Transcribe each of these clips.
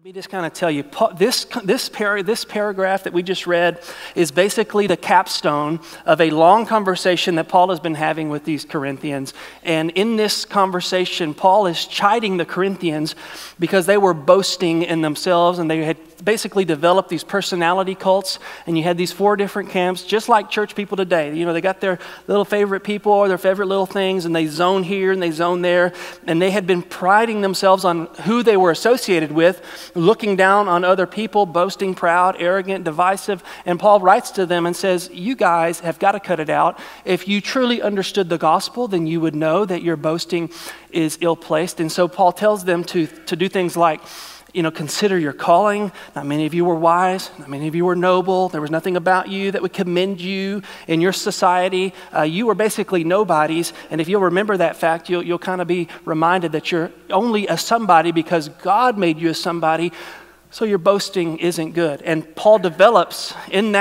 Let me just kind of tell you, this paragraph that we just read is basically the capstone of a long conversation that Paul has been having with these Corinthians. And in this conversation, Paul is chiding the Corinthians because they were boasting in themselves, and they had basically developed these personality cults. And you had these 4 different camps, just like church people today. You know, they got their little favorite people or their favorite little things, and they zone here and they zone there. And they had been priding themselves on who they were associated with, looking down on other people, boasting, proud, arrogant, divisive. And Paul writes to them and says, you guys have got to cut it out. If you truly understood the gospel, then you would know that your boasting is ill-placed. And so Paul tells them to do things like, consider your calling. Not many of you were wise. Not many of you were noble. There was nothing about you that would commend you in your society. You were basically nobodies. And if you'll remember that fact, you'll kind of be reminded that you're only a somebody because God made you a somebody. So your boasting isn't good. And Paul develops in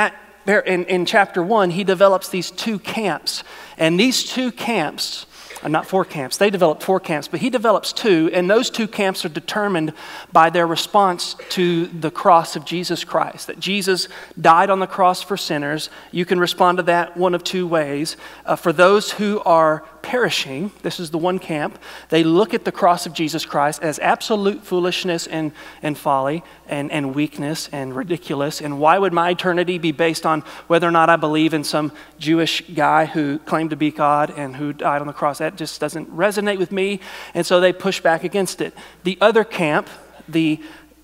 chapter 1, he develops these 2 camps. And these 2 camps, not 4 camps. They developed 4 camps, but he develops 2, and those 2 camps are determined by their response to the cross of Jesus Christ, that Jesus died on the cross for sinners. You can respond to that one of 2 ways. For those who are perishing, this is the one camp, they look at the cross of Jesus Christ as absolute foolishness and folly and weakness and ridiculous. And why would my eternity be based on whether or not I believe in some Jewish guy who claimed to be God and who died on the cross? That just doesn't resonate with me. And so they push back against it. The other camp, the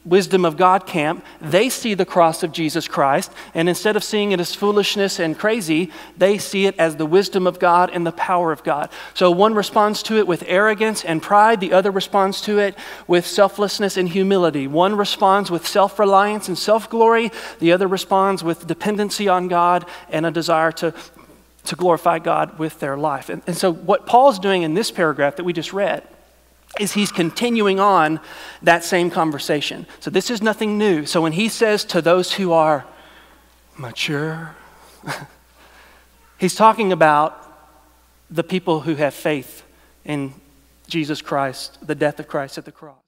wisdom of God camp, they see the cross of Jesus Christ, and instead of seeing it as foolishness and crazy, they see it as the wisdom of God and the power of God. So one responds to it with arrogance and pride, the other responds to it with selflessness and humility. One responds with self-reliance and self-glory, the other responds with dependency on God and a desire to glorify God with their life. And so what Paul's doing in this paragraph that we just read is he's continuing on that same conversation. So this is nothing new. So when he says to those who are mature, he's talking about the people who have faith in Jesus Christ, the death of Christ at the cross.